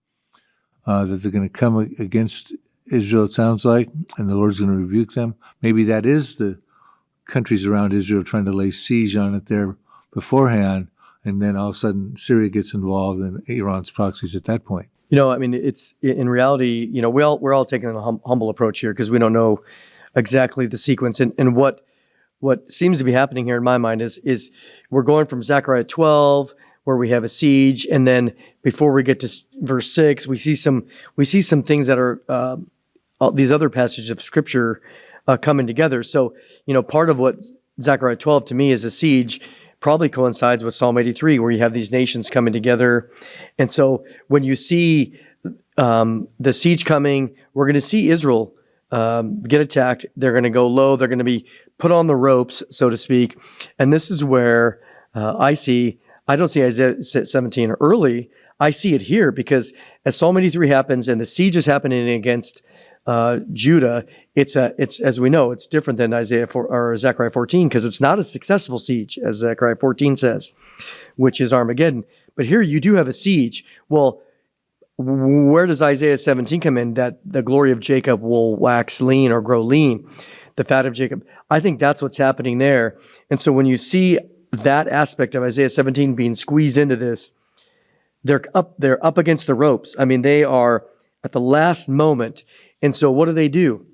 that they're going to come against Israel, it sounds like, and the Lord's going to rebuke them. Maybe that is the countries around Israel trying to lay siege on it there beforehand, and then all of a sudden Syria gets involved and Iran's proxies at that point. You know, I mean, it's in reality, you know, we're all taking a humble approach here because we don't know exactly the sequence. And what seems to be happening here in my mind is we're going from Zechariah 12, where we have a siege, and then before we get to verse 6, we see some things that are these other passages of Scripture coming together. So, you know, part of what Zechariah 12 to me is a siege probably coincides with Psalm 83, where you have these nations coming together. And so when you see the siege coming, we're going to see Israel get attacked. They're going to go low. They're going to be put on the ropes, so to speak. And this is where I see I don't see Isaiah 17 early. I see it here because as Psalm 83 happens and the siege is happening against Judah, it's as we know, it's different than Isaiah 4, or Zechariah 14 because it's not a successful siege, as Zechariah 14 says, which is Armageddon. But here you do have a siege. Well, where does Isaiah 17 come in? That the glory of Jacob will wax lean or grow lean, the fat of Jacob. I think that's what's happening there. And so when you see that aspect of Isaiah 17 being squeezed into this, they're up against the ropes. I mean, they are at the last moment. And so what do?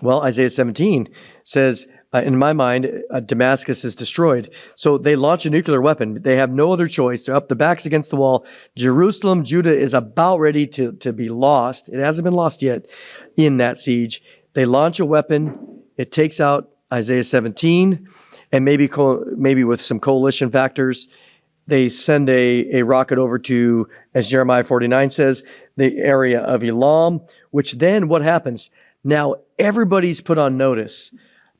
Well, Isaiah 17 says, in my mind, Damascus is destroyed. So they launch a nuclear weapon. They have no other choice. They're up, the backs against the wall. Jerusalem, Judah is about ready to be lost. It hasn't been lost yet in that siege. They launch a weapon. It takes out Isaiah 17, and maybe with some coalition factors, they send a rocket over to, as Jeremiah 49 says, the area of Elam, which then what happens? Now everybody's put on notice.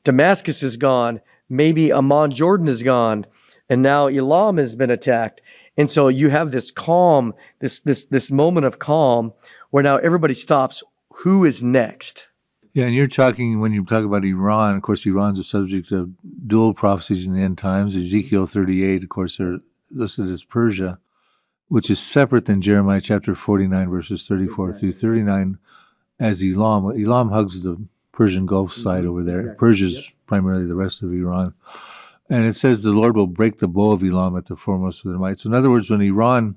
Damascus is gone. Maybe Ammon Jordan is gone. And now Elam has been attacked. And so you have this calm, this moment of calm where now everybody stops. Who is next? Yeah, and you're talking, when you talk about Iran, of course, Iran's a subject of dual prophecies in the end times. Ezekiel 38, of course, they're listed as Persia, which is separate than Jeremiah chapter 49, verses 34 through 39, as Elam. Elam hugs the Persian Gulf side over there. Exactly. Persia's primarily the rest of Iran. And it says the Lord will break the bow of Elam at the foremost of their might. So in other words, when Iran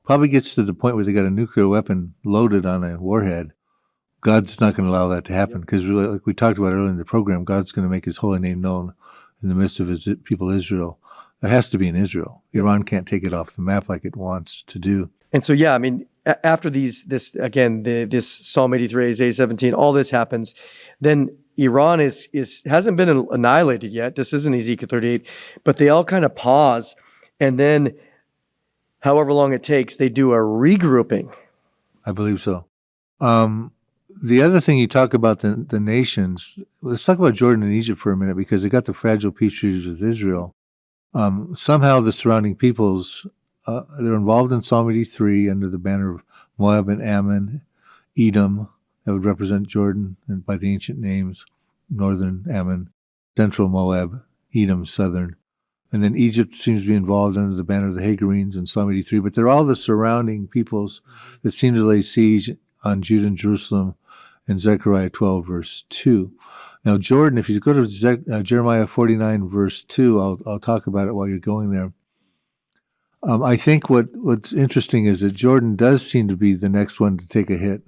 probably gets to the point where they got a nuclear weapon loaded on a warhead, God's not going to allow that to happen because, like we talked about earlier in the program, God's going to make his holy name known in the midst of his people Israel. It has to be in Israel. Iran can't take it off the map like it wants to do. And so, yeah, I mean, after this Psalm 83, Isaiah 17, all this happens, then Iran hasn't been annihilated yet. This isn't Ezekiel 38, but they all kind of pause, and then, however long it takes, they do a regrouping. I believe so. The other thing you talk about the nations, let's talk about Jordan and Egypt for a minute because they got the fragile peace treaties with Israel. Somehow the surrounding peoples, they're involved in Psalm 83 under the banner of Moab and Ammon, Edom, that would represent Jordan and by the ancient names, northern Ammon, central Moab, Edom, southern. And then Egypt seems to be involved under the banner of the Hagarenes in Psalm 83. But they're all the surrounding peoples that seem to lay siege on Judah and Jerusalem in Zechariah 12, verse 2. Now, Jordan, if you go to Jeremiah 49, verse 2, I'll talk about it while you're going there. I think what's interesting is that Jordan does seem to be the next one to take a hit.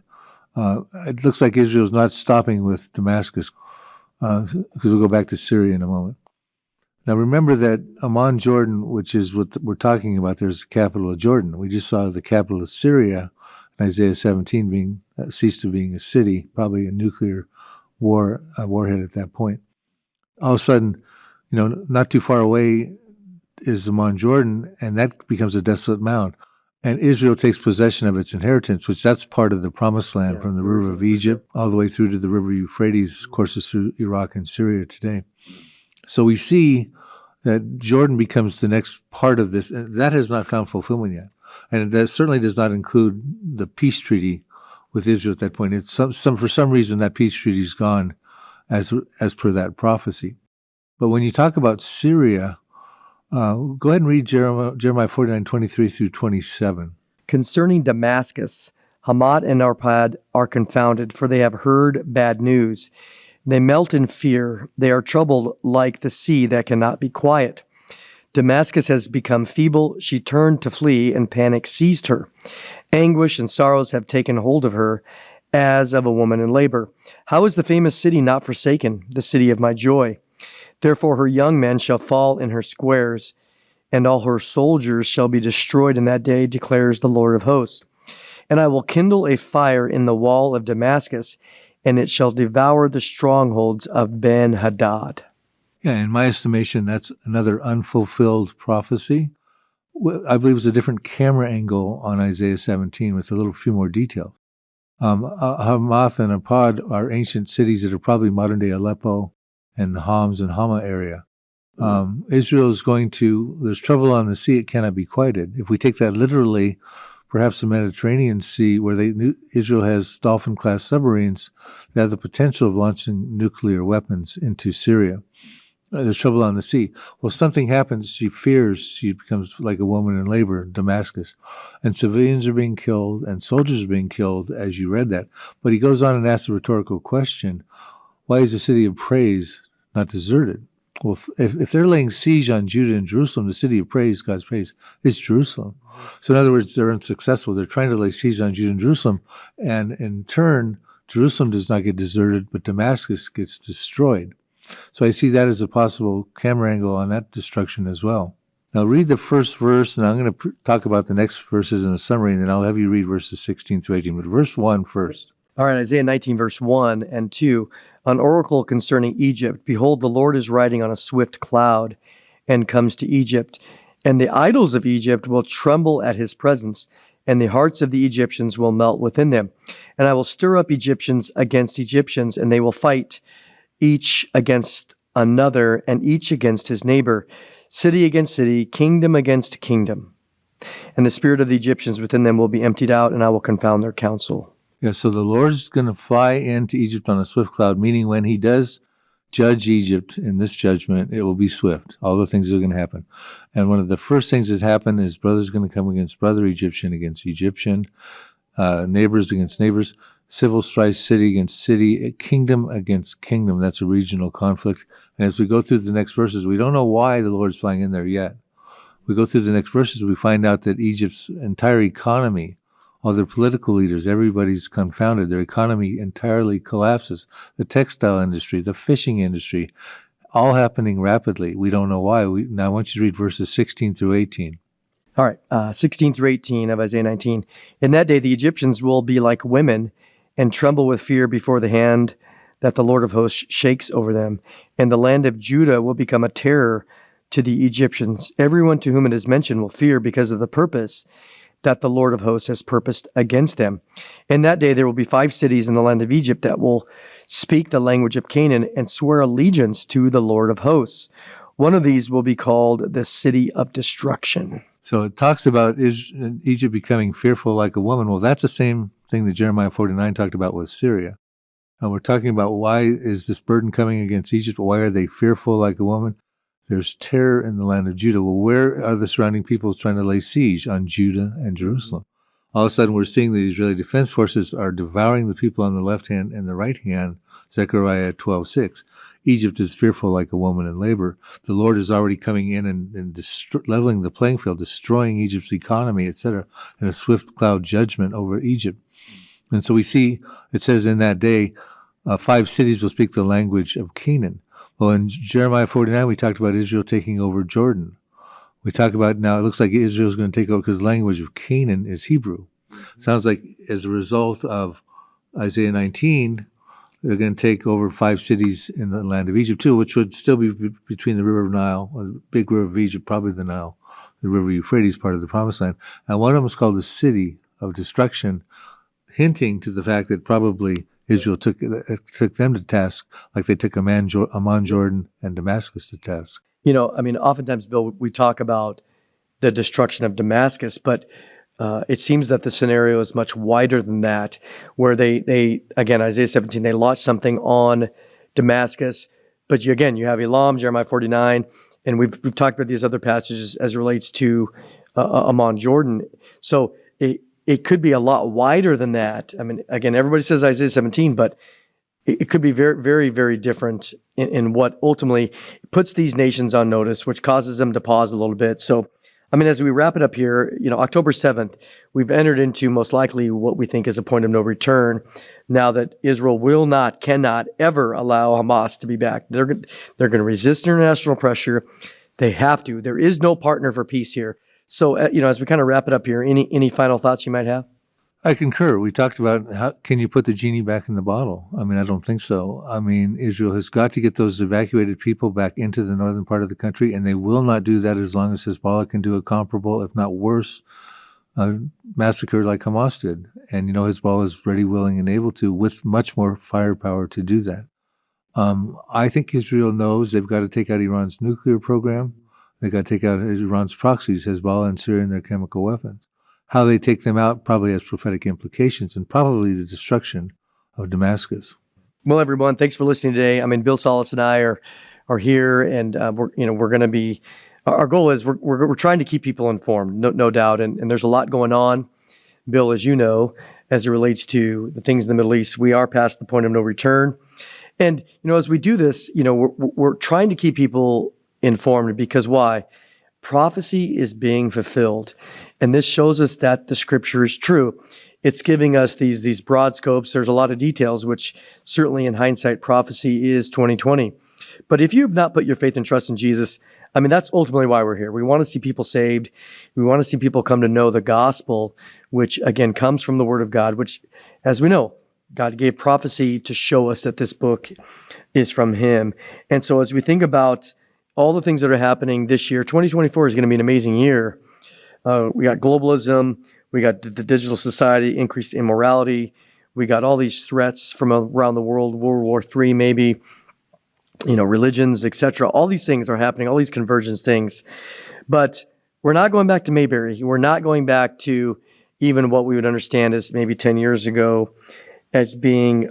It looks like Israel's not stopping with Damascus, because we'll go back to Syria in a moment. Now, remember that Ammon Jordan, which is what we're talking about, there's the capital of Jordan. We just saw the capital of Syria, Isaiah 17 being ceased to being a city, probably a nuclear warhead at that point. All of a sudden, not too far away is Ammon Jordan, and that becomes a desolate mound. And Israel takes possession of its inheritance, which that's part of the promised land from the river of Egypt all the way through to the river Euphrates, courses through Iraq and Syria today. So we see that Jordan becomes the next part of this, and that has not found fulfillment yet. And that certainly does not include the peace treaty with Israel at that point. It's for some reason that peace treaty is gone as per that prophecy. But when you talk about Syria, go ahead and read Jeremiah 49, 23 through 27. Concerning Damascus, Hamath and Arpad are confounded, for they have heard bad news. They melt in fear. They are troubled like the sea that cannot be quiet. Damascus has become feeble. She turned to flee, and panic seized her. Anguish and sorrows have taken hold of her, as of a woman in labor. How is the famous city not forsaken, the city of my joy? Therefore her young men shall fall in her squares, and all her soldiers shall be destroyed in that day, declares the Lord of hosts. And I will kindle a fire in the wall of Damascus, and it shall devour the strongholds of Ben-Hadad. Yeah, in my estimation, that's another unfulfilled prophecy. I believe it's a different camera angle on Isaiah 17 with a little few more details. Hamath and Arpad are ancient cities that are probably modern-day Aleppo and the Homs and Hama area. Israel is there's trouble on the sea, it cannot be quieted. If we take that literally, perhaps the Mediterranean Sea, where Israel has Dolphin-class submarines that have the potential of launching nuclear weapons into Syria. There's trouble on the sea. Well, something happens. She fears. She becomes like a woman in labor in Damascus. And civilians are being killed and soldiers are being killed, as you read that. But he goes on and asks a rhetorical question. Why is the city of praise not deserted? Well, if they're laying siege on Judah and Jerusalem, the city of praise, God's praise, is Jerusalem. So in other words, they're unsuccessful. They're trying to lay siege on Judah and Jerusalem. And in turn, Jerusalem does not get deserted, but Damascus gets destroyed. So I see that as a possible camera angle on that destruction as well. Now read the first verse, and I'm going to talk about the next verses in a summary, and then I'll have you read verses 16 through 18. But verse 1 first. All right, Isaiah 19, verse 1 and 2. An oracle concerning Egypt. Behold, the Lord is riding on a swift cloud and comes to Egypt. And the idols of Egypt will tremble at his presence, and the hearts of the Egyptians will melt within them. And I will stir up Egyptians against Egyptians, and they will fight, each against another, and each against his neighbor, city against city, kingdom against kingdom. And the spirit of the Egyptians within them will be emptied out, and I will confound their counsel. Yeah, so the Lord's going to fly into Egypt on a swift cloud, meaning when he does judge Egypt in this judgment, it will be swift. All the things are going to happen. And one of the first things that happen is brother's going to come against brother, Egyptian against Egyptian, neighbors against neighbors, civil strife, city against city, kingdom against kingdom. That's a regional conflict. And as we go through the next verses, we don't know why the Lord's flying in there yet. We go through the next verses, we find out that Egypt's entire economy, all their political leaders, everybody's confounded. Their economy entirely collapses. The textile industry, the fishing industry, all happening rapidly. We don't know why. Now I want you to read verses 16 through 18. All right, 16 through 18 of Isaiah 19. In that day, the Egyptians will be like women and tremble with fear before the hand that the Lord of hosts shakes over them. And the land of Judah will become a terror to the Egyptians. Everyone to whom it is mentioned will fear because of the purpose that the Lord of hosts has purposed against them. In that day, there will be 5 cities in the land of Egypt that will speak the language of Canaan and swear allegiance to the Lord of hosts. One of these will be called the city of destruction. So it talks about Egypt becoming fearful like a woman. Well, that's the same thing that Jeremiah 49 talked about with Syria. And we're talking about why is this burden coming against Egypt? Why are they fearful like a woman? There's terror in the land of Judah. Well, where are the surrounding peoples trying to lay siege? On Judah and Jerusalem. All of a sudden, we're seeing the Israeli defense forces are devouring the people on the left hand and the right hand, Zechariah 12:6. Egypt is fearful like a woman in labor. The Lord is already coming in and leveling the playing field, destroying Egypt's economy, etc., and a swift cloud judgment over Egypt. And so we see, it says in that day, 5 cities will speak the language of Canaan. Well, in Jeremiah 49, we talked about Israel taking over Jordan. We talk about now, it looks like Israel's going to take over because the language of Canaan is Hebrew. Sounds like as a result of Isaiah 19, they're going to take over 5 cities in the land of Egypt too, which would still be between the river of Nile, or the big river of Egypt, probably the Nile, the river Euphrates, part of the Promised Land. And one of them is called the city of destruction, hinting to the fact that probably Israel took them to task like they took Amman, Jordan, and Damascus to task. You know, I mean, oftentimes, Bill, we talk about the destruction of Damascus, but it seems that the scenario is much wider than that, where they again, Isaiah 17, they launched something on Damascus, but you have Elam, Jeremiah 49, and we've talked about these other passages as it relates to Amman, Jordan. So it could be a lot wider than that. I mean, again, everybody says Isaiah 17, but it could be very, very, very different in what ultimately puts these nations on notice, which causes them to pause a little bit. So, I mean, as we wrap it up here, October 7th, we've entered into most likely what we think is a point of no return. Now that Israel cannot ever allow Hamas to be back. They're going to resist international pressure. They have to. There is no partner for peace here. So, as we kind of wrap it up here, any final thoughts you might have? I concur. We talked about how can you put the genie back in the bottle? I mean, I don't think so. I mean, Israel has got to get those evacuated people back into the northern part of the country, and they will not do that as long as Hezbollah can do a comparable, if not worse, massacre like Hamas did. And, Hezbollah is ready, willing, and able to, with much more firepower to do that. I think Israel knows they've got to take out Iran's nuclear program. They've got to take out Iran's proxies, Hezbollah and Syria, and their chemical weapons. How they take them out probably has prophetic implications, and probably the destruction of Damascus. Well, everyone, thanks for listening today. I mean, Bill Salus and I are here, and we're going to be. Our goal is we're trying to keep people informed, no doubt, and there's a lot going on. Bill, as you know, as it relates to the things in the Middle East, we are past the point of no return. And, as we do this, we're trying to keep people informed because why? Prophecy is being fulfilled. And this shows us that the scripture is true. It's giving us these broad scopes. There's a lot of details, which certainly in hindsight, prophecy is 2020. But if you've not put your faith and trust in Jesus, I mean, that's ultimately why we're here. We want to see people saved. We want to see people come to know the gospel, which again comes from the word of God, which, as we know, God gave prophecy to show us that this book is from him. And so as we think about all the things that are happening this year, 2024 is going to be an amazing year. We got globalism. We got the digital society, increased immorality. We got all these threats from around the world, World War III maybe, religions, etc. All these things are happening, all these convergence things. But we're not going back to Mayberry. We're not going back to even what we would understand as maybe 10 years ago as being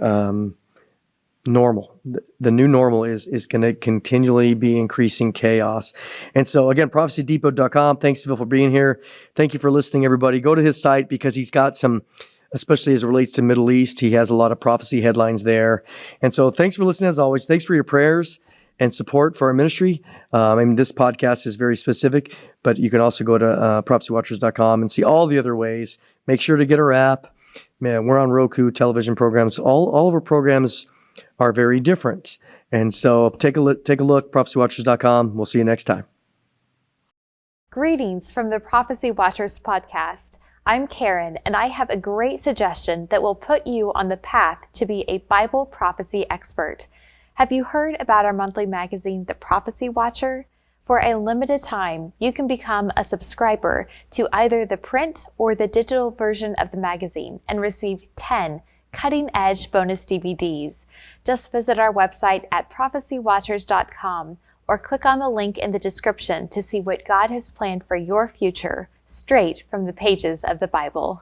normal. The new normal is going to continually be increasing chaos. And so again, prophecydepot.com. Thanks, Phil, for being here. Thank you for listening, everybody. Go to his site because he's got some, especially as it relates to Middle East, he has a lot of prophecy headlines there. And so thanks for listening as always. Thanks for your prayers and support for our ministry. This podcast is very specific, but you can also go to prophecywatchers.com and see all the other ways. Make sure to get our app. Man, we're on Roku, television programs. All of our programs are very different. And so take a look, prophecywatchers.com. We'll see you next time. Greetings from the Prophecy Watchers podcast. I'm Karen, and I have a great suggestion that will put you on the path to be a Bible prophecy expert. Have you heard about our monthly magazine, The Prophecy Watcher? For a limited time, you can become a subscriber to either the print or the digital version of the magazine and receive 10 cutting-edge bonus DVDs. Just visit our website at prophecywatchers.com or click on the link in the description to see what God has planned for your future, straight from the pages of the Bible.